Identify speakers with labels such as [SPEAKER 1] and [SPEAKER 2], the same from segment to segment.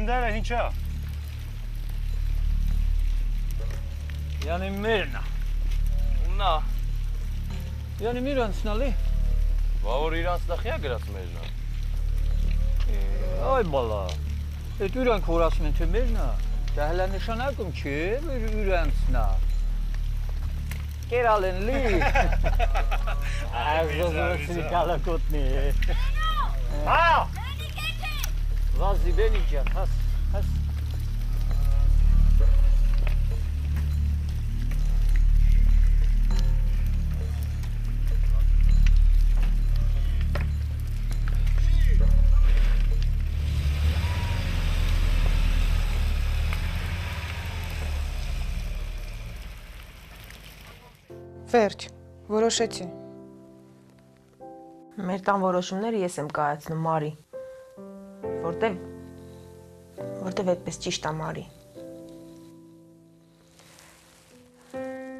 [SPEAKER 1] Ջենդերը ինչա։
[SPEAKER 2] Yani մերն է։
[SPEAKER 3] Ումնա։
[SPEAKER 2] Yani մեր անցնալի։
[SPEAKER 3] Բա որ իրանց նախիա գրած մերն է։
[SPEAKER 2] Այ բալա։ Այդ իրանք որ ասում են թե մերն է։ Դա հələ նշանակում չի, որ իրանցն է։ Կերալ են լի։ Այժմ կալակոտնի։ Հա։ Վազի բենի ջան, հաս։
[SPEAKER 4] Վերջ, որոշեցի։
[SPEAKER 5] Մեր տան որոշումները ես եմ կայացնում, Մարի։ Որտեվ այդպես ճիշտ է, Մարի։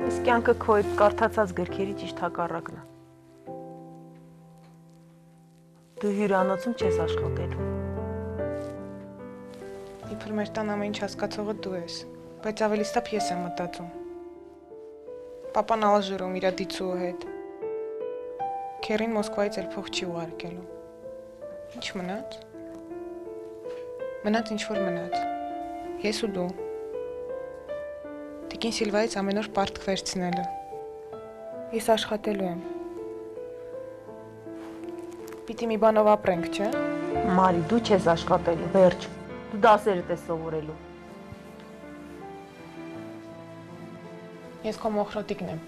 [SPEAKER 5] Իսկ կյանքը քո այդ կարդացած գրքերի ճիշտ հակառակն է։ Դու հյուրանոցում չես աշխատելու։
[SPEAKER 4] Իբր մեր տան ամեն ինչ հասկացողը դու ես, բայց ավելի ստապ ես եմ մտածում։ Պապան ալժուրում իրա դիցու հետ։ Քերին Մոսկվայից էլ փող չի ուղարկելու։ Ինչ մնաց։ Մնաց ինչ-որ մնաց։ Ես ու դու։ Տիկին Սիլվայից ամեն օր պարտք վերցնելը։ Ես աշխատելու եմ։ Պիտի մի բանով ապրենք, չէ՞։
[SPEAKER 5] Մարի, դու չես աշխատելու, վերջ։ Դու դասերդ ես սովորելու։
[SPEAKER 4] Ես քո մոխրոտիկն եմ։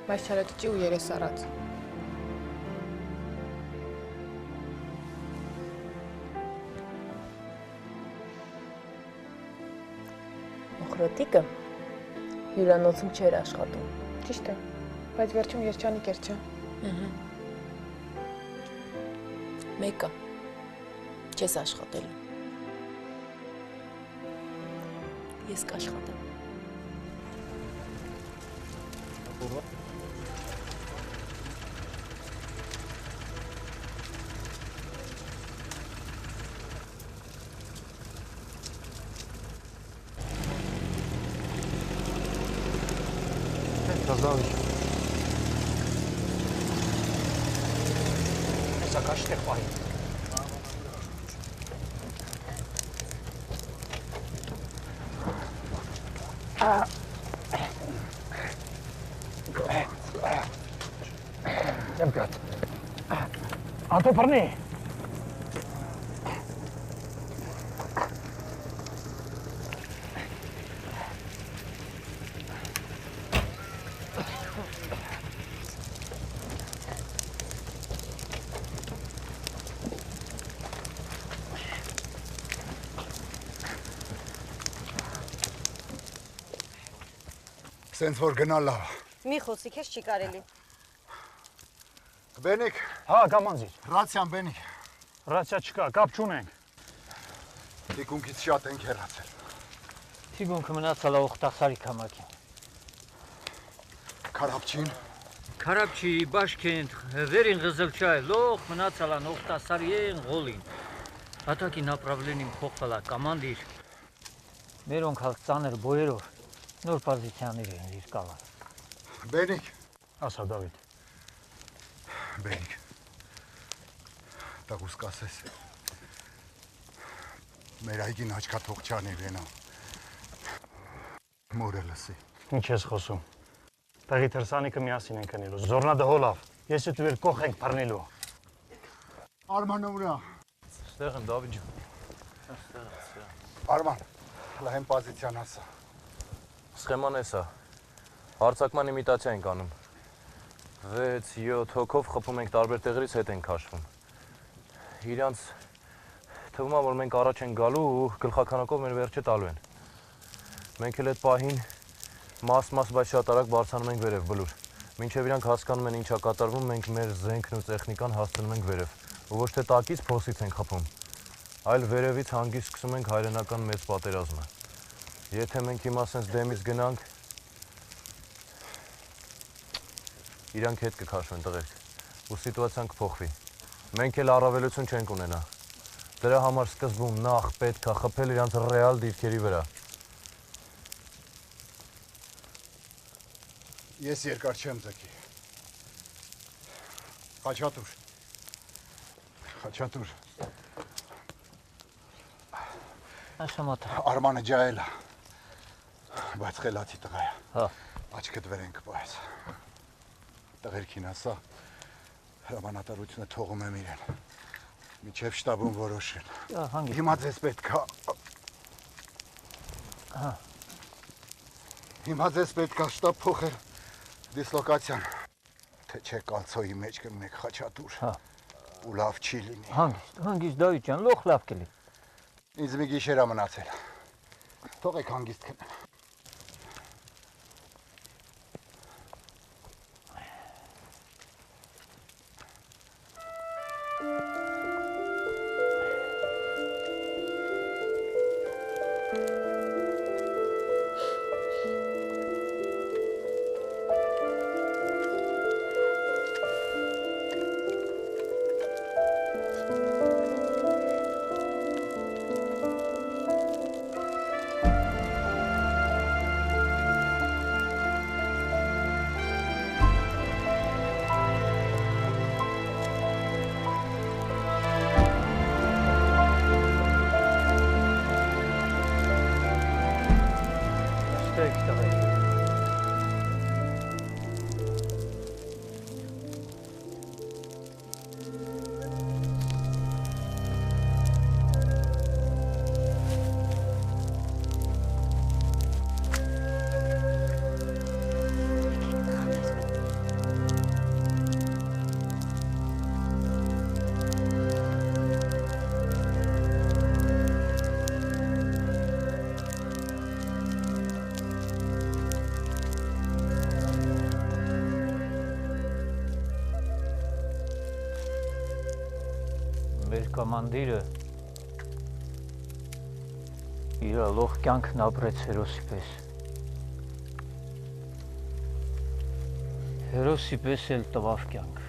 [SPEAKER 4] Բայց չարաճճի ու երես առած։
[SPEAKER 5] Մոխրոտիկը հյուրանոցում չէր աշխատում։
[SPEAKER 4] Ճիշտ է, բայց վերջում երջանիկ էր, չէ՞։
[SPEAKER 5] Մեկը չես աշխատելու։ Ես կաշխատեմ։
[SPEAKER 1] Казалось.
[SPEAKER 2] Закажете хвай.
[SPEAKER 1] Чемпион. А то парни.
[SPEAKER 6] Սենց որ գնալ լավ։
[SPEAKER 7] Մի խոսի, քեզ չի կարելի։
[SPEAKER 6] Բենիկ։
[SPEAKER 1] Հա, կամանձիր։
[SPEAKER 6] Ռացիան Բենիկ։
[SPEAKER 1] Ռացիա չկա, կապ չունենք։
[SPEAKER 6] Թիկունքից շատ ենք հեռացել։
[SPEAKER 2] Թիկունքը մնացալ է Օխտասարի կամակին։
[SPEAKER 6] Քարապչին։
[SPEAKER 2] Քարապչի, Բաշքենտ, վերին Ղզլչայ, լող մնացալ է Օխտասարի են Ղոլին։ Հատակի направлением փոխվել է կամանդիր։ Մերոնք հալ ծաներ բոյերով նոր պոզիցիաներ են իր կալան։
[SPEAKER 6] Բենիկ։
[SPEAKER 1] Ասա Դավիթ։
[SPEAKER 6] Բենիկ։ Տաղուս կասես։ Մեր այգին աչքաթող չանի վենա։ Մորը լսի։
[SPEAKER 1] Ինչ ես խոսում։ Տեղի թրսանիկը միասին են կնելու։ Զորնադը հոլավ։ Ես ու դու էլ կող ենք բռնելու։
[SPEAKER 6] Արմանը ուրա։
[SPEAKER 3] Ստեղ եմ Դավիթ ջան։
[SPEAKER 6] Արման, լահեմ պոզիցիան ասա։
[SPEAKER 3] Սխեման էսա։ Հարցակման իմիտացիա ենք անում։ 6-7 հոգով խփում ենք տարբեր տեղերից հետ ենք քաշվում։ Իրանց թվում է որ մենք առաջ ենք գալու ու գլխականակով մեր վերջը տալու են։ Մենք էլ այդ պահին մաս բայց շատ արագ բարձրանում ենք վերև բլուր։ Մինչև իրանք հասկանում են ինչա կատարվում, մենք մեր զենքն ու տեխնիկան հասցնում ենք վերև։ Ու ոչ թե տակից փոսից ենք խփում, այլ վերևից հանգիստ սկսում ենք հայրենական մեծ պատերազմը։ Եթե մենք հիմա սենց դեմից գնանք, իրանք հետ կքաշվեն տղերք, ու սիտուացիան կփոխվի։ Մենք էլ առավելություն չենք ունենա։ Դրա համար սկզբում նախ պետք է խփել իրանց ռեալ դիրքերի վրա։
[SPEAKER 6] Ես երկար չեմ ձգի։ Խաչատուր։ Խաչատուր։
[SPEAKER 2] Նշամատ։
[SPEAKER 6] Արմանը ջահել է։ Բայց խելացի տղա է։
[SPEAKER 2] Հա։
[SPEAKER 6] Աչքդ վեր ենք պահես։ Տղերքին ասա, հրամանատարությունը թողում եմ իրեն։ Միջև շտաբում որոշեն։
[SPEAKER 2] Հանգիստ։
[SPEAKER 6] Հիմա ձեզ պետք է։
[SPEAKER 2] Հա։
[SPEAKER 6] Հիմա ձեզ պետք է շտաբ փոխել դիսլոկացիան։ Թե չէ կալցոյի մեջ կմնեք Խաչատուր։
[SPEAKER 2] Հա։
[SPEAKER 6] Ու լավ չի լինի։
[SPEAKER 2] Հանգիստ Դավիթ ջան, լոխ լավ կլինի։
[SPEAKER 6] Ինձ մի գիշեր է մնացել։ Թողեք հանգիստ քնեմ։
[SPEAKER 2] Մեր կոմանդիրը իր լող կյանքն ապրեց հերոսի պես։ Հերոսի պես էլ տվավ կյանք։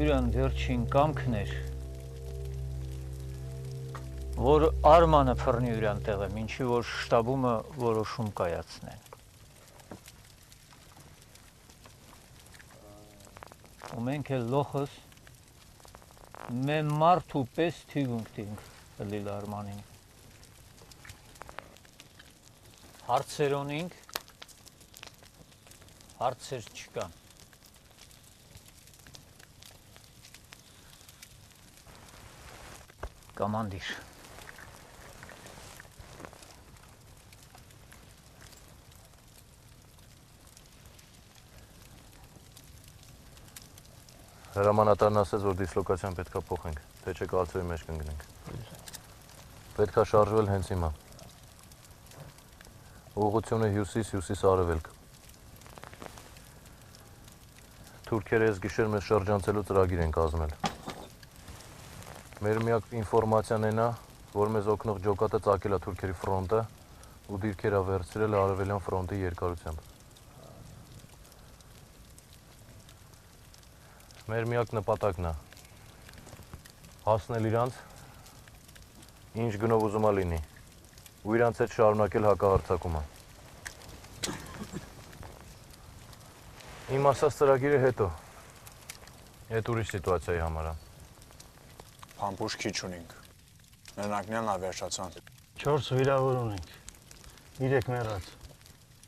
[SPEAKER 2] Իրան վերջին կամքն էր, որ Արմանը փռնի իրան տեղը, մինչի որ շտաբումը որոշում կայացնեն։ Ու մենք էլ լոխս մեն մարդու պես թիգունք տինք լիլ Արմանին։ Հարցեր ունինք, հարցեր չկան։ Կոմանդիր։
[SPEAKER 3] Հրամանատարն ասեց, որ դիսլոկացիան պետք է փոխենք, թե չէ կալցոյի մեջ կընկնենք։ Պետք է շարժվել հենց հիմա։ Ուղղությունը հյուսիս-արևելք։ Թուրքերը այս գիշեր մեզ շրջանցելու ծրագիր են կազմել։ Մեր միակ ինֆորմացիան այն է, որ մեզ օգնող ջոկատը ծակել է թուրքերի ֆրոնտը ու դիրքեր է վերցրել արևելյան ֆրոնտի երկարությամբ։ Մեր միակ նպատակն է հասնել իրանց, ինչ գնով ուզում է լինի, ու իրանց հետ շարունակել հակահարձակումը։ Իմ ասած ծրագիրը հետո, այդ ուրիշ սիտուացիայի համար է։
[SPEAKER 8] Փամփուշ քիչ ունենք, մերնակներն ավերշացան։
[SPEAKER 1] 4 վիրավոր ունենք, 3 մեռած։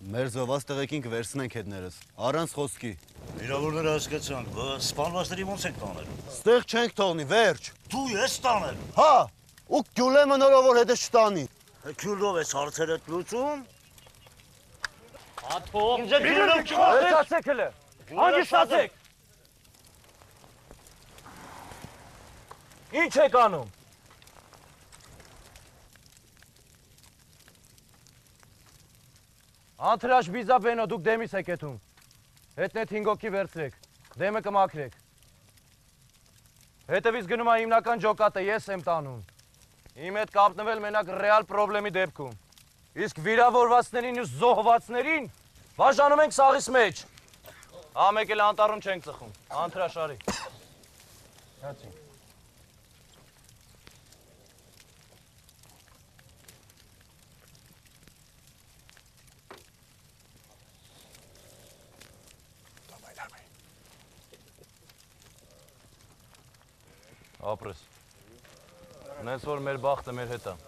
[SPEAKER 9] Մեր զոհված տղեկին կվերցնենք հետներս, առանց խոսքի։
[SPEAKER 10] Վիրավորները հասկացանք, սպանվածների ոնց ենք տանել։
[SPEAKER 9] Ստեղ չենք թողնի, վերջ։
[SPEAKER 10] Դու ես տանել։
[SPEAKER 9] Հա, ու Գյուլեմը նորավոր հետը չտանի։
[SPEAKER 10] Քյուրով ես հարցերդ լուծում։
[SPEAKER 2] Աթող, ինձ Գյուլեմ չխոսեք հələ։ Հանգստացեք։ Ինչ եք անում։
[SPEAKER 3] Անթրաշ բիզաբենո, դուք դեմից եք եթում։ Հետնետ 5 հոգի վերցրեք, դեմը կմաքրեք։ Հետևից գնում է հիմնական ջոկատը, ես եմ տանում։ Իմ հետ կապնվել մենակ ռեալ պրոբլեմի դեպքում։ Իսկ վիրավորվածներին ու զոհվածներին բաժանում ենք սաղիս մեջ։ Հա մեկ էլ անտառում չենք ծխում, անհրաշարի։
[SPEAKER 1] Հացի։
[SPEAKER 3] Ապրես։ Նենց որ մեր բախտը մեր հետ է։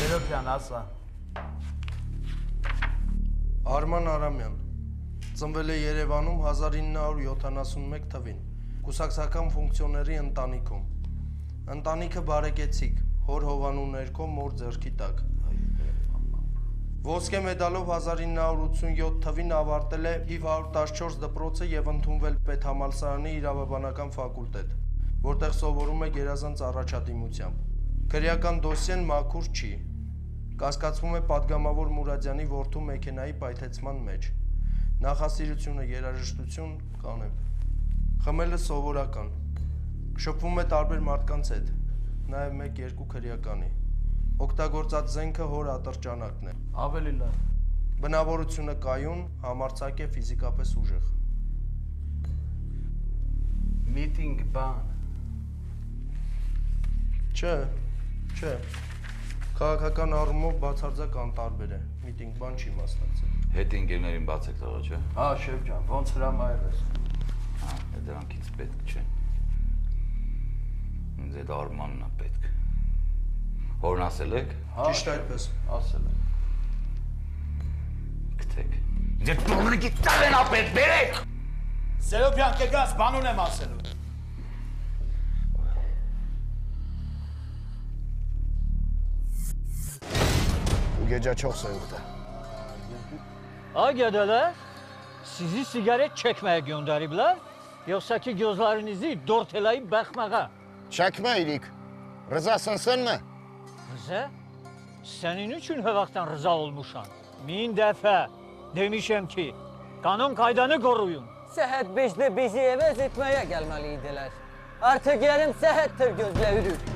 [SPEAKER 11] Սերոբյան, ասա։
[SPEAKER 12] Արման Արամյան, ծնվել է Երևանում 1971 թվին, կուսակցական ֆունկցիոների ընտանիքում։ Ընտանիքը բարեկեցիկ, հոր հովանու ներքո մոր ձեռքի տակ։ Ոսկե մեդալով 1987 թվին ավարտել է HIV 114 դպրոցը եւ ընդունվել պետհամալսարանի իրավաբանական ֆակուլտետ, որտեղ սովորում է գերազանց առաջադիմությամբ։ Քրեական դոսիեն մաքուր չի։ Կասկածվում է պատգամավոր Մուրադյանի որդու մեքենայի պայթեցման մեջ։ Նախասիրությունը երաժշտություն կանեմ։ Խմելը սովորական։ Շփվում է տարբեր մարդկանց հետ, նաև 1-2 քրեականի։ Օգտագործած զենքը հոր ատրճանակն է։
[SPEAKER 11] Ավելի լավ։
[SPEAKER 12] Բնավորությունը կայուն, համարձակ է, ֆիզիկապես ուժեղ։
[SPEAKER 11] Միտինգ բան։
[SPEAKER 12] Չէ։ Քաղաքական առումով բացարձակ անտարբեր է։ Միտինգ բան չի մասնակցել։
[SPEAKER 13] Հետ ընկերներին բացեք տղա, չէ։
[SPEAKER 11] Հա, շեֆ ջան, ոնց հրամայել ես։
[SPEAKER 13] Հա, դրանք ինձ պետք չեն։ Ինձ այդ Արմանն է պետք։ Հորն ասել եք։
[SPEAKER 12] Ճիշտ այդպես։
[SPEAKER 11] Ասել եմ։
[SPEAKER 13] Գտեք։ Ինձ այդ տուրնիկի տալեն ապետ բերեք։
[SPEAKER 11] Սերոբյան, կգաս, բան ունեմ ասելու։
[SPEAKER 6] Gece soğuktu.
[SPEAKER 2] Agedələr, sizi sigaret çəkməyə göndəriblər, yoxsa ki gözlərinizi dortelayıb baxmağa?
[SPEAKER 6] Çəkməyirik. Rızasın sən mi?
[SPEAKER 2] Rıza? Sənin üçün hövaqdan rıza olmuşam. 1000 dəfə demişəm ki, qanun qaydanı qoruyun.
[SPEAKER 14] Səhət 5-də bizi əvəz etməyə gəlməli idilər. Artıq yarım səhətdir gözləyirik.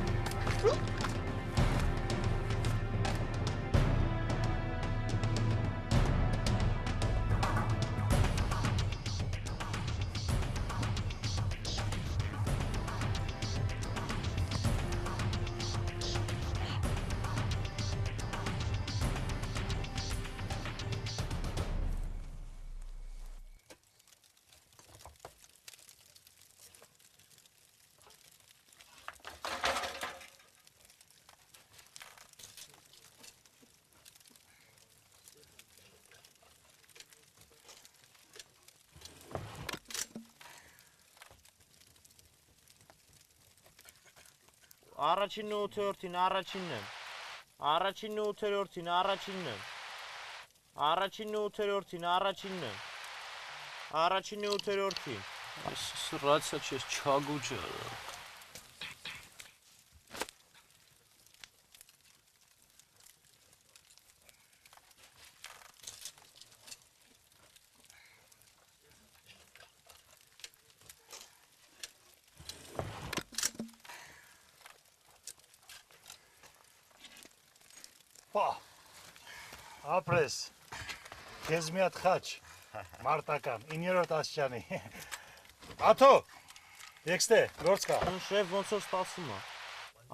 [SPEAKER 15] Առաջինն ու ութերորդին, առաջինն եմ։ Առաջինն ու ութերորդին, առաջինն եմ։ Առաջինն ու ութերորդին, առաջինն եմ։ Առաջինն ու ութերորդին։
[SPEAKER 3] Այս սրացա չես չագուճը։
[SPEAKER 1] Ապրես, քեզ մի հատ խաչ, մարտական, 9-րդ աստիճանի։ Աթո, եկստե, գործ կա։
[SPEAKER 15] Շեֆ ոնց որ ստացվում է։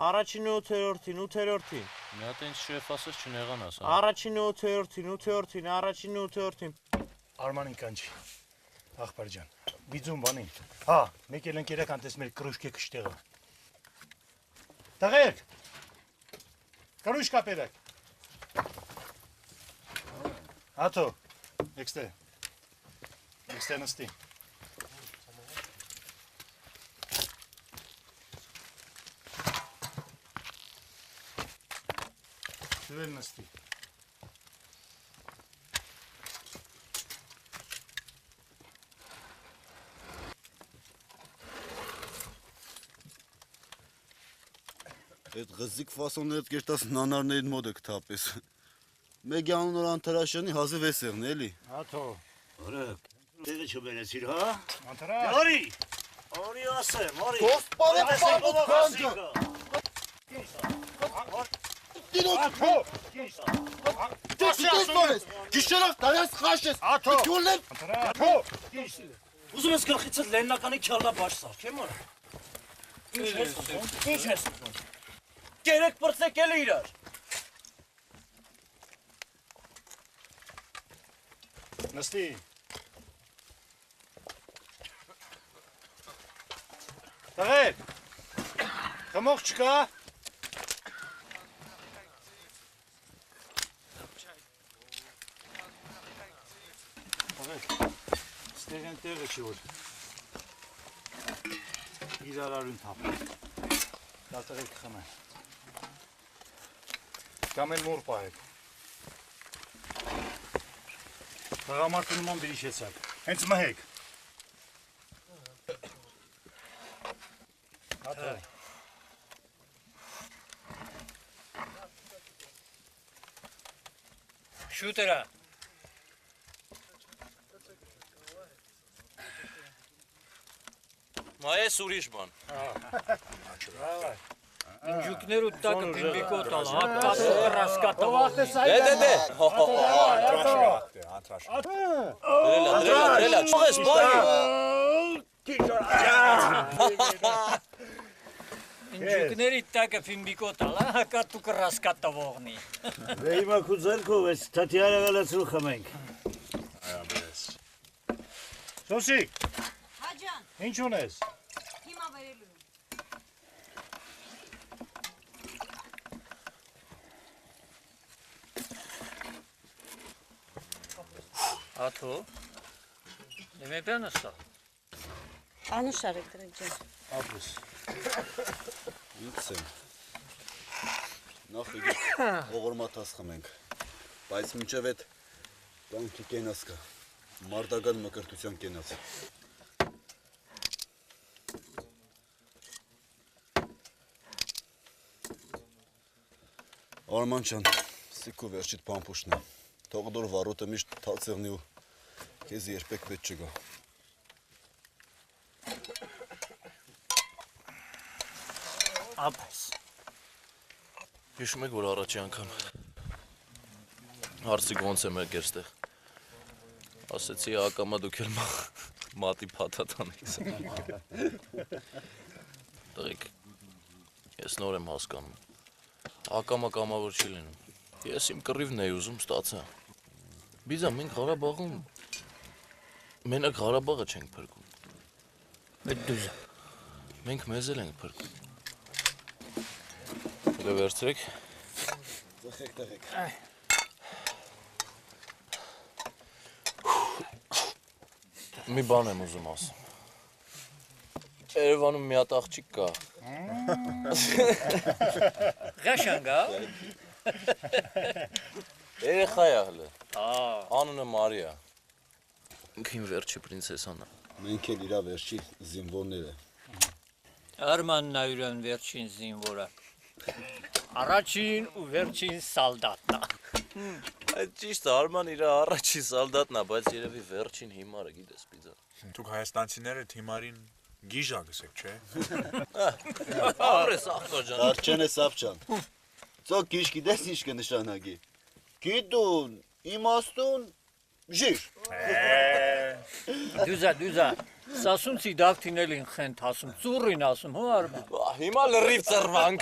[SPEAKER 15] Առաջինն ու ութերորդին, ութերորդին։
[SPEAKER 3] Մի հատ ինձ շեֆ ասես չնեղանաս։
[SPEAKER 15] Առաջինն ու ութերորդին, ութերորդին, առաջինն ու ութերորդին։
[SPEAKER 1] Արմանին կանչի։ Ախպար ջան, բիձում բանին։ Հա, մեկ էլ ընկերական տես մեր կրուշկե կշտեղը։ Տղեր, կրույշ կապերեք։ Աթո, եկստե նստի։ Դուել նստի։
[SPEAKER 9] Այդ գզիկ ֆասոններից գերտաս նանարներին մոդ եք թապես։ Մեկ անունոր անթարաշյանի հազիվ ես եղն, էլի։
[SPEAKER 1] Աթո։
[SPEAKER 10] Օրեք, տեղը չբերեցիր, հա։
[SPEAKER 1] Անթարաշ։
[SPEAKER 10] Արի ասեմ, արի։
[SPEAKER 6] Դոստ պարը պարը քանջը։
[SPEAKER 1] Աթո։
[SPEAKER 6] Դեսի գիշերով դարած խաշես։
[SPEAKER 1] Աթո։
[SPEAKER 6] Քյոլներ։
[SPEAKER 1] Աթո։
[SPEAKER 10] Ուզում ես գլխիցդ լեննականի քյալնաբաշ սարքեմ, օր։ Ինչ ես։ Կերեք պրծեք էլ իրար։
[SPEAKER 1] Նստի։ Տղեր, խմող չկա։ Տղեր, ստեղ են տեղը չի որ։ Իրարարուն թապ։ Դա տղեր կխմեն։ Կամ էլ մոր պահեք։ Տղամարդու նման բիրիշեցակ, հենց մհեք։ Աթո։
[SPEAKER 2] Շուտերա։
[SPEAKER 3] Մայես ուրիշ բան։
[SPEAKER 2] Ինջուկներու տակը բիմբիկոտ ալ, հակտած ռասկատով։
[SPEAKER 3] Դե։ Դրելա, չողես բայի։
[SPEAKER 2] Ինջուկների տակը բիմբիկոտ ալ, հակատուկ ռասկատովողնի։
[SPEAKER 10] Դե հիմա քու ձերքով ես, թաթիարը գալացրու խմենք։
[SPEAKER 1] Այաբես։ Սոսիկ։
[SPEAKER 7] Հաջան,
[SPEAKER 1] Ինչ ունես։
[SPEAKER 7] հիմա վերելու եմ։
[SPEAKER 2] Աթո, դեմեպյան ասա։
[SPEAKER 7] Անուշարեք դրեք ջան։
[SPEAKER 1] Ապրես։
[SPEAKER 9] Ինքս եմ։ Նախ եկեք ողորմաթաս խմենք, բայց մինչև այդ կյանքի կենաց կա, մարդական մկրտության կենաց։ Արման ջան, սիկու վերջիդ պամպուշն է, թողդոր վարոտը միշտ թացեղնի ու քեզ երբեք պետք չգա։
[SPEAKER 2] Ապս։
[SPEAKER 3] Հիշում եք, որ առաջի անգամ հարցիկ ոնց եմ եկեր ստեղ։ Ասեցի ակամա դուք էլ մատի փաթաթանից։ Տղեկ, ես նոր եմ հասկանում։ Ակամա կամավոր չի լինում։ Ես իմ կռիվն էի ուզում ստացա։ Բիզա, մենք Ղարաբաղում մենակ Ղարաբաղը չենք փրկում։
[SPEAKER 2] Դուզա։
[SPEAKER 3] Մենք մեզ էլ ենք փրկում։ Դե վերցրեք։
[SPEAKER 9] Տղեկ։
[SPEAKER 3] Մի բան եմ ուզում ասեմ։ Երևանում մի հատ աղջիկ կա։
[SPEAKER 2] Ղաշանգ է։
[SPEAKER 3] Երեխա է հələ։ Անունը Մարիա։ Ինքը իմ վերջի պրինցեսան է։
[SPEAKER 9] Մենք էլ իրա վերջի զինվորները։
[SPEAKER 2] Արմանն այրան վերջին զինվորը։ Առաջին ու վերջին սալդատն է։
[SPEAKER 3] Այդ ճիշտ է, Արման իր առաջին սալդատն է, բայց երևի վերջին հիմարը, գիտես, պիծա։
[SPEAKER 8] Դուք հայաստանցիները թիմարին գիժա գսեք, չէ։
[SPEAKER 3] Ապրես աղջան։
[SPEAKER 9] Դարչեն է Սավճան։ Ծո գիժ գիտես ինչ կնշանակի։ Գիտուն, իմաստուն, ժիր։
[SPEAKER 2] Դուզա, սասունցի դավթինել են խենթ ասում, ծուրին ասում, հո Արման։
[SPEAKER 3] Հիմա լրիվ ծրվանք։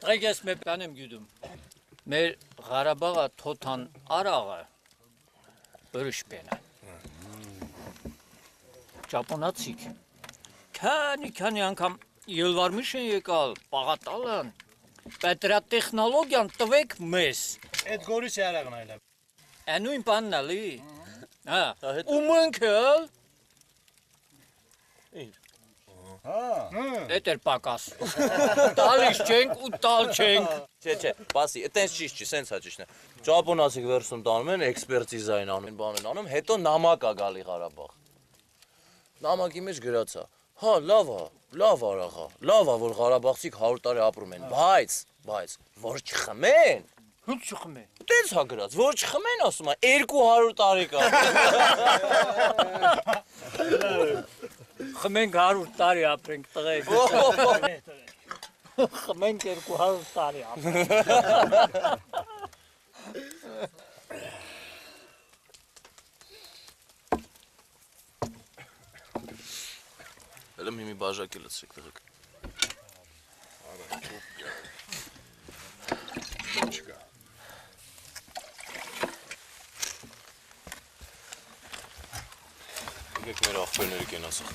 [SPEAKER 2] Ղեկ ես մի բան եմ գիտում։ Մեր Ղարաբաղը թոթան արաղը ուրիշ բան է։ Ճապոնացիք քանի անգամ Ելվարմիշ են եկալ, պաղատալն, պետրատեխնոլոգիան տվեք մեզ։
[SPEAKER 11] Այդ գորիս երաղն այլ է։
[SPEAKER 2] Նույն բանն ալի։ Ու մենք էլ։ Էդ էր պակաս։ Տալիս չենք ու տալ չենք։
[SPEAKER 3] Չէ, բասի, այտենց ճիշտ չի, սենց է ճիշտն է։ Ճապոնացիք վերցում տանում են, էքսպերտիզային անում, բան են անում, հետո նամակ ա գալի Ղարաբաղ։ Նամակի մեջ գրած է։ Հա, լավ արաղա, լավ ա, որ Ղարաբաղցիք 100 տարի ապրում են, բայց որ չխմեն։
[SPEAKER 2] Հուց չխմեն։
[SPEAKER 3] Տենց հա գրած, որ չխմեն, ասում է 200 տարի կա։
[SPEAKER 2] Խմենք 100 տարի ապրենք տղեկ։ Խմենք 200 տարի ապրենք։
[SPEAKER 3] Հələ մի բաժակ է լցրեք տղեկ։
[SPEAKER 6] Չկա։
[SPEAKER 3] Եկեք մեր աղբերների կենացը։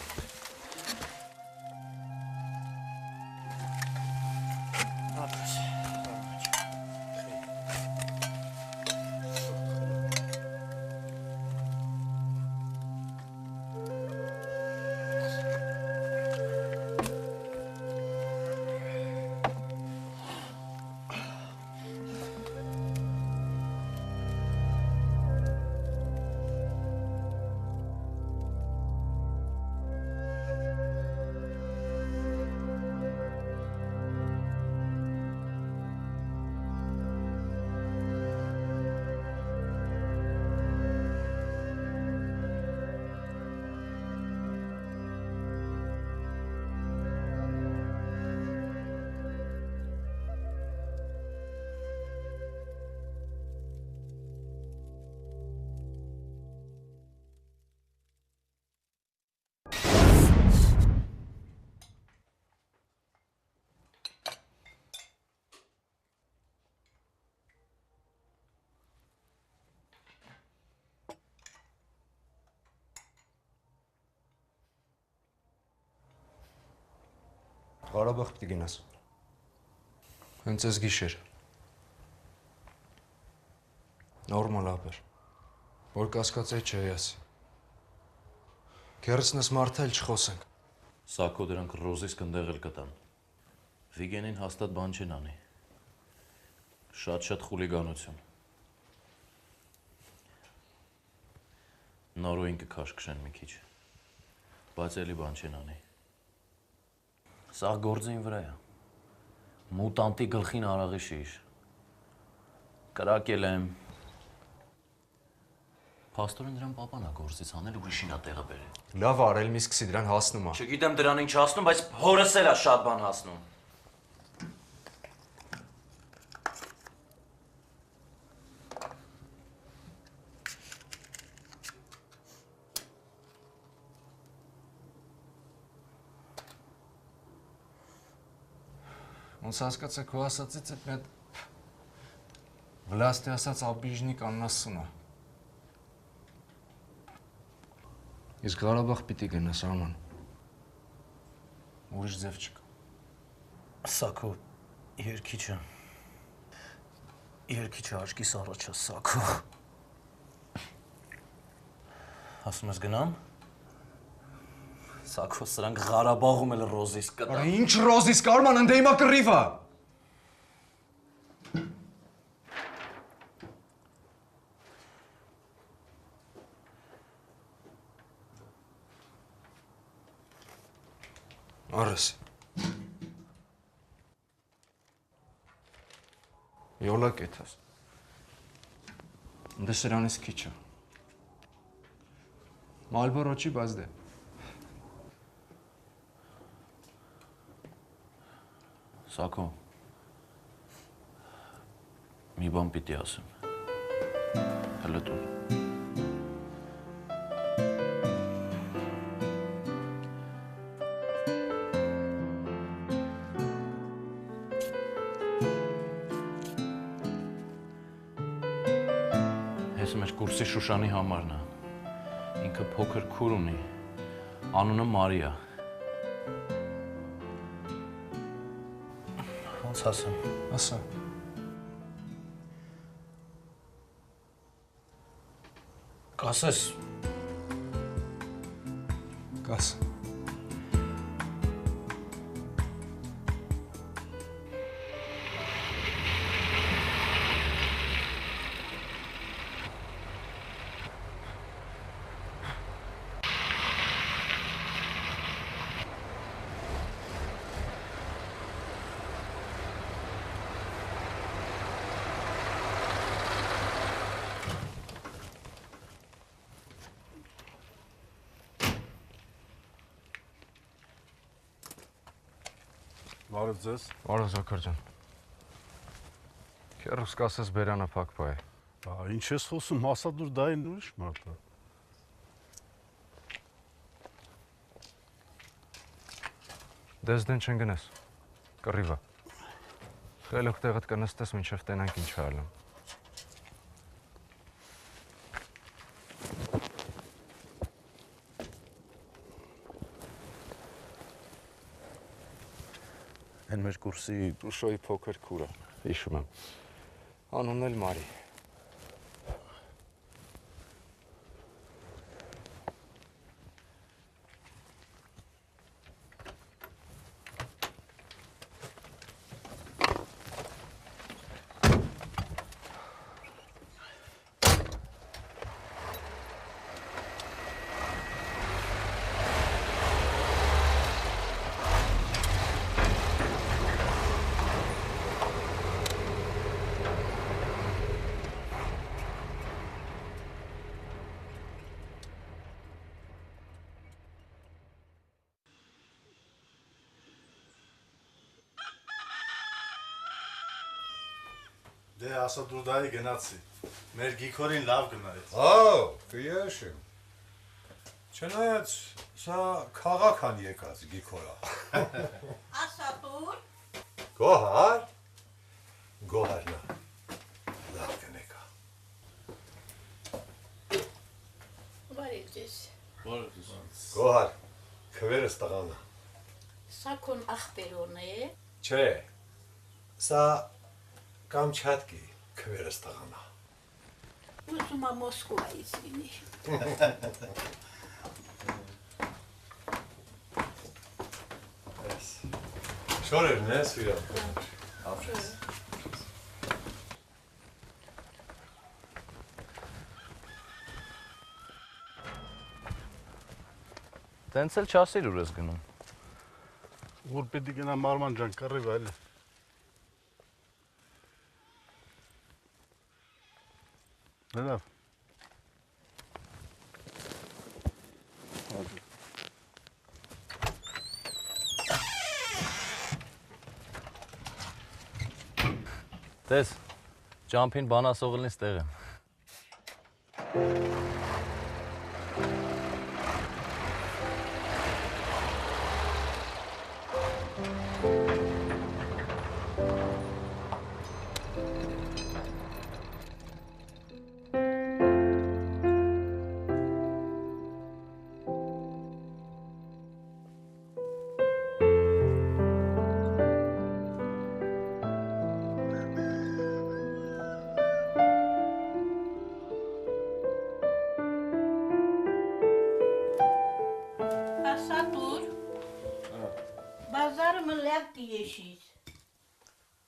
[SPEAKER 16] Ղարաբաղ պիտի գնաս։ Հենց այս գիշեր։ Նորմալ ապեր։ Որ կասկածեի չի ասի։ Քերսնս մարդել չխոսենք։
[SPEAKER 3] Սակո դրանք ռոզիս կնդեղ էլ կտան։ Վիգենին հաստատ բան չեն անի։ Շատ խուլիգանություն։ Նորոյին կքաշքշեն մի քիչ։ Բայց էլի բան չեն անի։ Սա գործին վրա է։ Մուտանտի գլխին արաղի շիշ։ Կրակել եմ։ Փաստորեն դրան պապան է գործից անել ուրիշին է տեղը բերել։
[SPEAKER 16] Լավ արել, մի սկսի դրան հասնում է։
[SPEAKER 3] Չգիտեմ դրան ինչ հասնում, բայց հորս էլ է շատ բան հասնում։
[SPEAKER 16] Ոնց հասկացա քո ասածից այդ մի հատ վլաստի ասած աբիժնիկ աննասուն է։ Իսկ Ղարաբաղ պիտի գնաս, Արման։ Ուրիշ ձև չկա։
[SPEAKER 3] Սակո երկիչը աչքիս առաջ է, Սակո։ Ասում ես գնամ։ Սակո սրանք Ղարաբաղում էլ ռոզիս կտա։
[SPEAKER 16] Արա ինչ ռոզիս կա, Արման, ընդ հիմա կռիվ է։ Արես։ Յոլա կեթաս։ Դե սրանից քիչ է։ Մալբորո չի, բայց դե։
[SPEAKER 3] Սակո, մի բան պիտի ասեմ, հլը տուն։ Հես մեր կուրսի Շուշանի համարն է, ինքը փոքր քուր ունի, անունը Մարիա։
[SPEAKER 11] բաց ասեմ։
[SPEAKER 16] Ասա։
[SPEAKER 11] Կասես։
[SPEAKER 16] Կաս։
[SPEAKER 6] Բարև ձեզ։
[SPEAKER 16] Բարև Զաքար ջան։ Քերս կասես բերանը փակվա է։
[SPEAKER 6] Ինչ ես խոսում, հասադուր դա են ուրիշ մարդ է։
[SPEAKER 16] Դες դեն չեն գնես։ Կռիվա։ Խելոք տեղդ կնստես մինչև տենանք ինչ է ալում։
[SPEAKER 6] Են մեր կուրսի
[SPEAKER 16] Տուշոյի փոքր քուրը, հիշում եմ։ Անունն էլ Մարի։
[SPEAKER 6] Դե ասա դու դայի գնացի։ Մեր գիքորին լավ գնայեց։
[SPEAKER 17] Կյեշեմ։ Չնայած սա քաղաքան եկած գիքորա։
[SPEAKER 7] Ասա դուր։
[SPEAKER 17] Գոհար։ Գոհարնա։ Լավ կնեկա։
[SPEAKER 18] Բարև ձեզ։
[SPEAKER 17] Գոհար, քվերս տղանա։
[SPEAKER 18] Սա քոն ախպերոն է։
[SPEAKER 17] Չէ։ Սա Կամչատկի քվերս տղանա։
[SPEAKER 18] Ուզում եմ Մոսկվայից լինի։
[SPEAKER 17] Շորերն ես իրավ։ Ապրես։
[SPEAKER 3] Տենց էլ չասիր ուր ես գնում։
[SPEAKER 6] Ուր պիտի գնամ Արման ջան, կռիվ այլ։ Լավ։
[SPEAKER 3] Տես, ճամփին բանասողելնից տեղ եմ։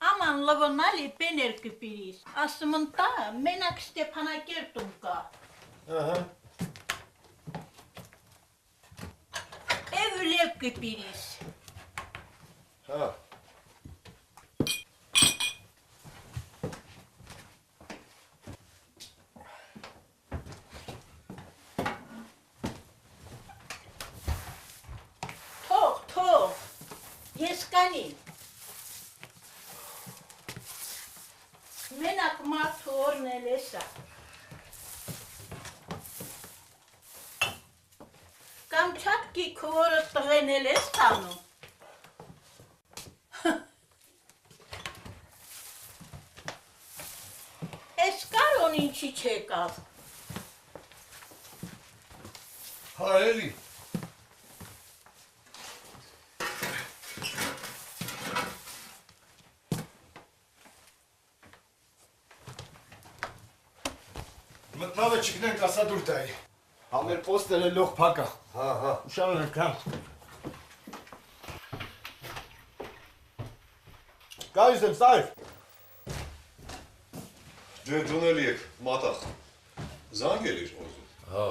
[SPEAKER 18] Aman lavonali pener küpiriz. Aslında menak Stepanakertum ka. Evlev küpiriz.
[SPEAKER 17] Ha.
[SPEAKER 18] Tok. Yeskani. Menak mator nelesa. Kamchatki koro treneles tano. Eskaron inchi çekav.
[SPEAKER 17] Ha Eli. Մտնավը չգնենք ասա դուր տայի։ Համեր պոստերը լող փակա։ Հա։ Ուշանանք, հա։ Գալիս եմ, Սայր։
[SPEAKER 19] Դե դունել եք, մատախ։ Զանգել իր ոզում։
[SPEAKER 3] Հա,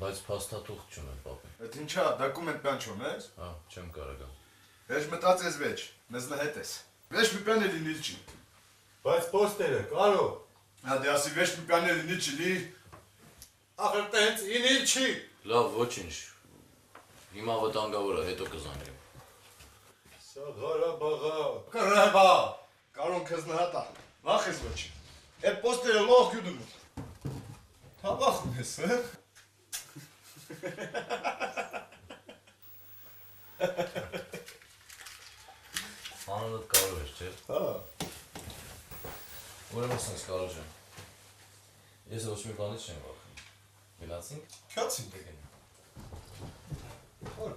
[SPEAKER 3] բայց փաստաթուղթ չունեմ, պապի։
[SPEAKER 17] Այդ ինչա, դոկումենտ բան չունես։
[SPEAKER 3] Հա, չեմ կարողա։
[SPEAKER 17] Վեճ մտածես վեճ, մեզ նհետ ես։ Վեճ մի պյան է լինիլ չի։ Բայց պոստերը, կարո։ Հա, դե ասի վեճ մի պյան է լինիլ չի, լի։ Ախր տենց ինիլ չի։
[SPEAKER 3] Լավ, ոչինչ։ Հիմա վտանգավոր է, հետո կզանգեմ։
[SPEAKER 17] Սա Ղարաբաղա։ Կռեվա։ Կարոն քեզ նհատա։ Վախ ես ոչ։ Այդ պոստերը լող գյուդում։ Թավախում ես, հա։
[SPEAKER 3] Անունդ կարող ես, չէ՞։
[SPEAKER 17] Հա։
[SPEAKER 3] Ուրեմն սենց կարող եմ։ Ես ոչ մի բանից չեմ վախենում։ Գնացինք։
[SPEAKER 17] Քացինք։
[SPEAKER 3] Հոր։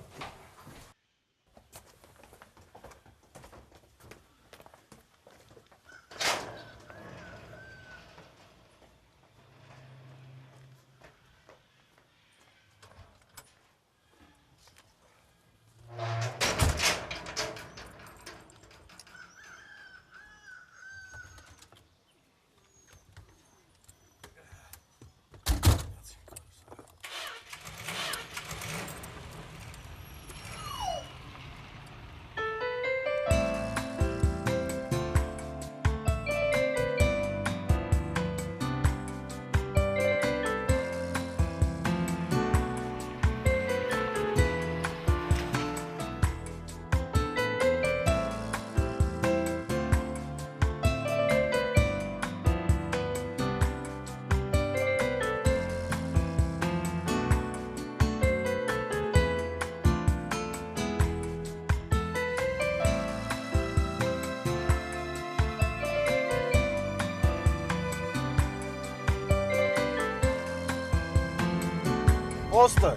[SPEAKER 17] Պոստը։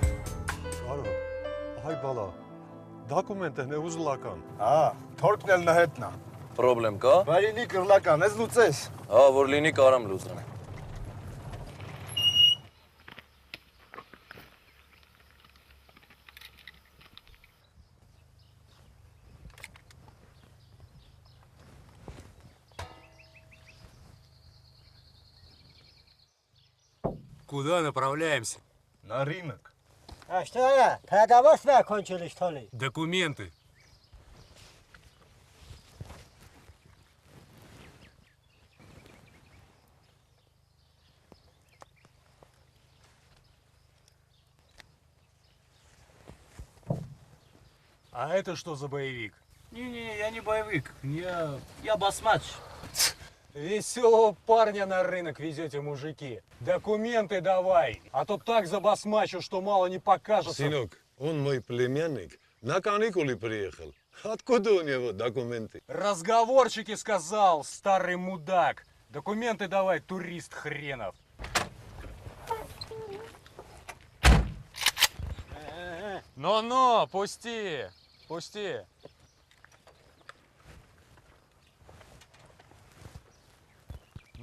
[SPEAKER 20] Կարո, հայ բալա, դոկումենտն է ուզլական։
[SPEAKER 17] Հա, թորքն էլ նհետնա։
[SPEAKER 3] Պրոբլեմ կա։
[SPEAKER 17] Վայրինի կրլական, ես լուծես։
[SPEAKER 3] Հա, որ լինի կարամ լուծեմ։
[SPEAKER 17] Куда направляемся? На рынок.
[SPEAKER 14] А что я? Продовольствие окончили, что ли?
[SPEAKER 17] Документы.
[SPEAKER 20] А это что за боевик?
[SPEAKER 11] Не, я не боевик, я басмач.
[SPEAKER 20] Веселого парня на рынок везете, мужики. Документы давай, а то так забасмачу, что мало не покажется.
[SPEAKER 21] Сынок, он мой племянник, на каникулы приехал. Откуда у него документы?
[SPEAKER 20] Разговорчики сказал, старый мудак. Документы давай, турист хренов. Но, пусти, пусти.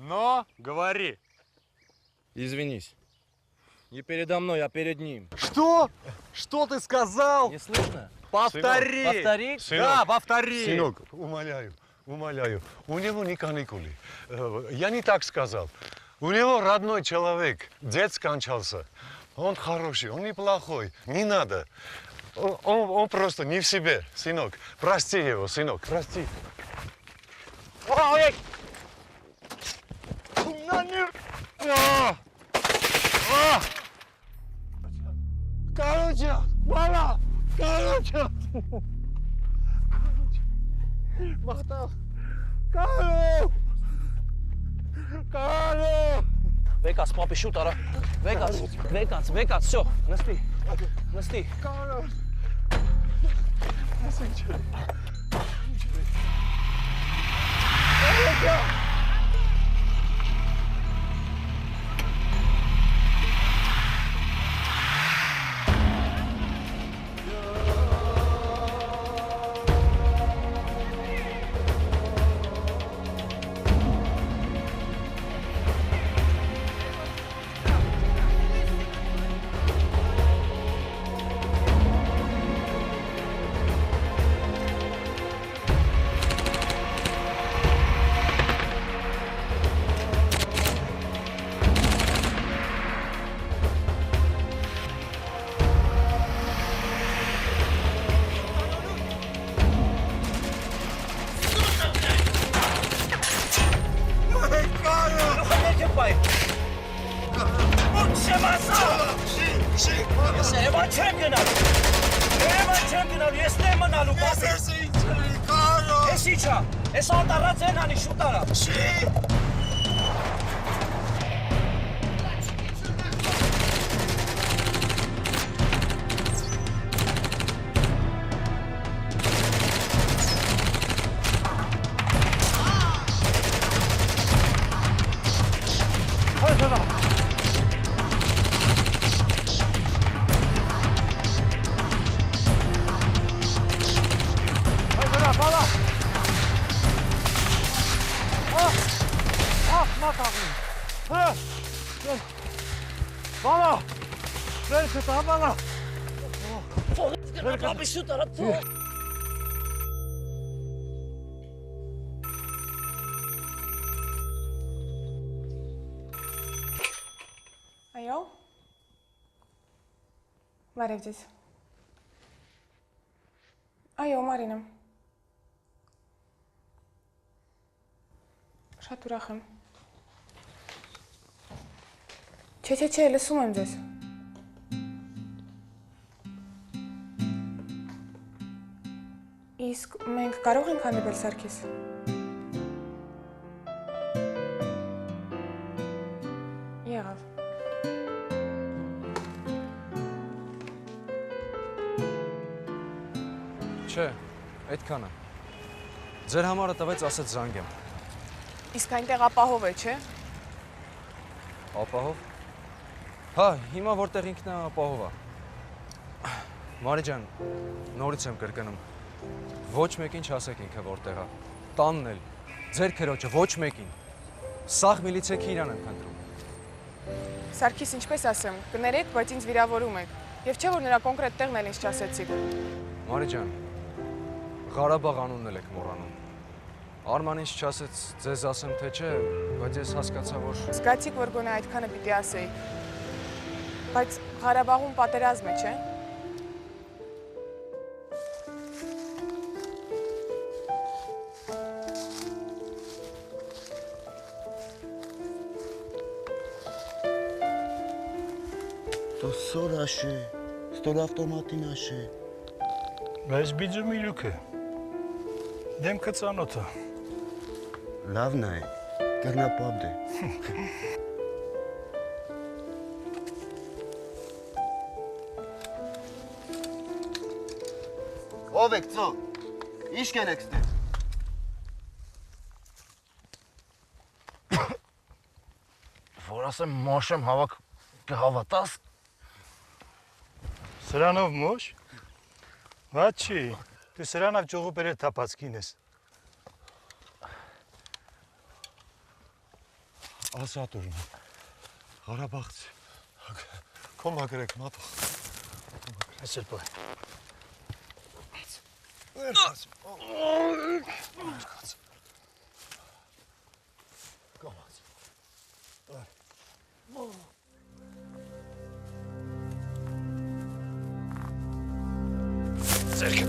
[SPEAKER 20] Но, говори.
[SPEAKER 11] Извинись. Не передо мной, а перед ним.
[SPEAKER 20] Что? Что ты сказал?
[SPEAKER 11] Не слышно?
[SPEAKER 20] Повтори.
[SPEAKER 11] Сынок, повтори.
[SPEAKER 20] Да, повтори.
[SPEAKER 21] Сынок, умоляю, у него не каникулы. Я не так сказал. У него родной человек, дед скончался. Он хороший, он неплохой, не надо. Он просто не в себе, сынок. Прости его, сынок, прости.
[SPEAKER 20] Ой! Короче, мама! Короче! Махтал! Кару! Кару!
[SPEAKER 11] Векац, папа, шут, ара. Векац, все, насти.
[SPEAKER 20] Кару!
[SPEAKER 10] Ես Երևան չեմ գնալ։ Երևան չեմ գնալ, ես դեմ մնալու բաս։ Ես ինչ էի կարող։ Ես ինչա։ Ես անտառած են անի շուտ արա։ Չի։
[SPEAKER 4] Այո։ Բարև ձեզ։ Այո, Մարին եմ։ Շատ ուրախ եմ։ Չէ, լսում եմ ձեզ։ Իսկ մենք կարող ենք հանդիպել Սարգիս։ Եղավ։
[SPEAKER 16] Չէ, այդքանը։ Ձեր համարը տվեց, ասեց զանգեմ։
[SPEAKER 4] Իսկ այնտեղ ապահով է, չէ։
[SPEAKER 16] Ապահով։ Հա, հիմա որտեղ ինքն է ապահով է։ Մարի ջան, նորից եմ կրկնում։ Ոչ մեկին չասեք ինքը որտեղ է։ Տանն էլ, ձեր քրոջը ոչ մեկին։ Սաղ միլիցեքի իրան եմ խնդրում։
[SPEAKER 4] Սարգիս, ինչպես ասեմ, կներեք, բայց ինձ վիրավորում եք։ Եվ չէ որ նրա կոնկրետ տեղն էլ ինձ չասեցիք։
[SPEAKER 16] Մարի ջան, Ղարաբաղ անունն էլ եք մոռանում։ Արման ինձ չասեց, ձեզ ասեմ թե չէ, բայց ես հասկացա, որ…
[SPEAKER 4] Զգացիք, որ գոնե այդքանը պիտի ասեի։ Բայց Ղարաբաղում պատերազմ է, չէ։
[SPEAKER 9] То сораше, ստորավտոմատին աշե։
[SPEAKER 1] Բայց բիջու միլուքը։ Դեմքը ծանոթը։
[SPEAKER 9] Լավն է, կրնապաբդ է։ Ով եք ծո, ինչ կենեք ստեղ։
[SPEAKER 1] Որ ասեմ մոշեմ հավաք կհավատաս։ Սրանով մոշ։ Ված չի, դու սրանով ճողու բերել թապացքին ես։
[SPEAKER 21] Ասատուրն, Ղարաբաղցի, կոմա գրեք մատող։
[SPEAKER 1] Այսել պոյ։
[SPEAKER 21] Ներքաց։ Ներքաց։ Կոմաց։
[SPEAKER 1] Ձերքը։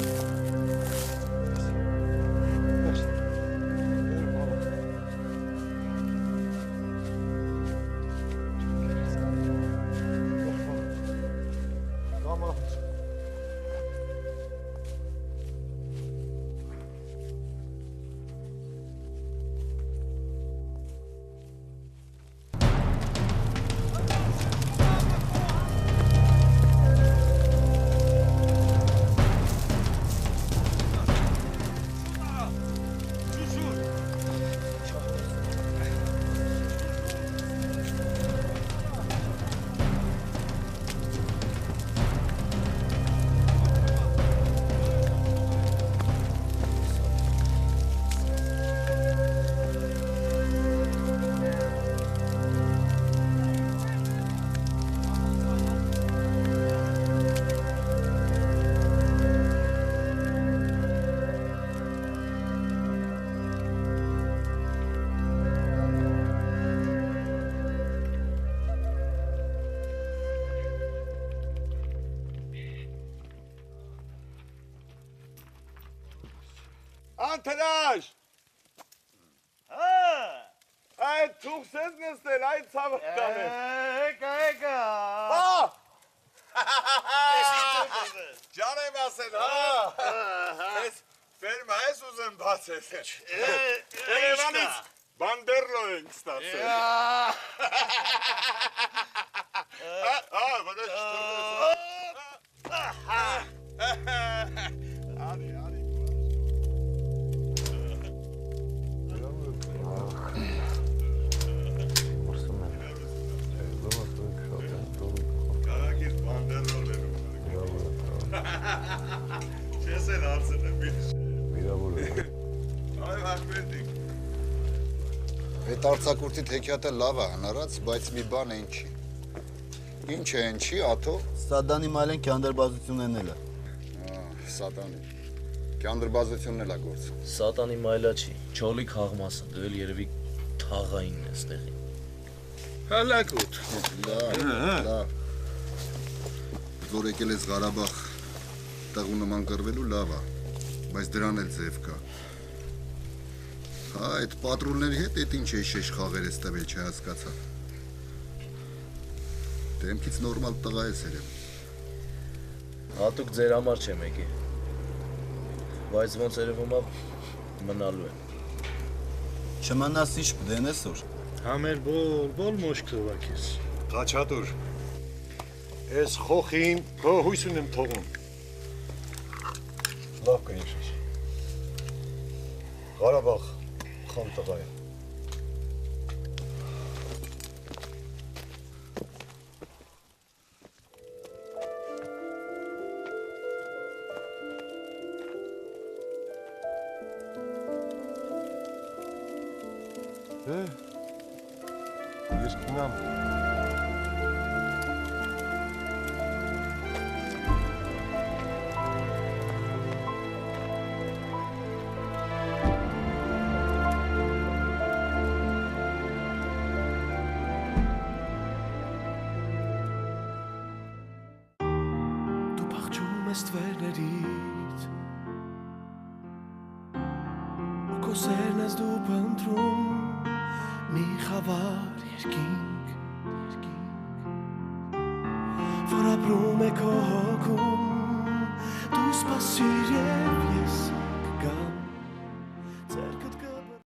[SPEAKER 15] Անտրաշ։ Այդ թուղս ես նստել, այդ ցավը տանես։ Եկա։
[SPEAKER 17] բացել, հա։ Ես ֆերմա ես ուզեմ բացել։ Երևանից բանդերլո ենք ստացել։ Չես էլ հարցն եմ այ հակվետիկ
[SPEAKER 6] Այդ արձակուրդի թեքյատը լավ է հնարած, բայց մի բան են չի։ Ինչ է են չի, աթո։
[SPEAKER 9] Սադանի մայլեն կանդրբազությունն էլ է։
[SPEAKER 6] Սադանի։ Կանդրբազությունն էլ է գործ։
[SPEAKER 3] Սատանի մայլա չի, չոլի քաղմասը, դու էլ երևի թաղայինն ես տեղի։
[SPEAKER 17] Հալակուտ։
[SPEAKER 6] Լավ։ Որ եկել ես Ղարաբաղ տղու նման կրվելու լավ է, բայց դրան էլ ձև կա։ Հա, այդ պատրուլների հետ էդ ինչ է շեշ խաղեր ես տվել, չհասկացա։ Դեմքից նորմալ տղա ես երև։
[SPEAKER 3] Հատուկ ձեր համար չեմ եկի, բայց ոնց երևում է մնալու է։
[SPEAKER 9] Չմնաս ինչ պդենես որ։
[SPEAKER 21] Համեր բոլ մոշք թվակես։ Խաչատուր, ես խոխին քո հույսուն եմ թողում։ Լավ կնիշես։ Ղարաբաղ խամ տղա է։ Ես կինամ։
[SPEAKER 12] Ստվերներից ու քո սերն ես դու փնտրում մի խավար երկինք որ ապրում է քո հոգում դու սպասիր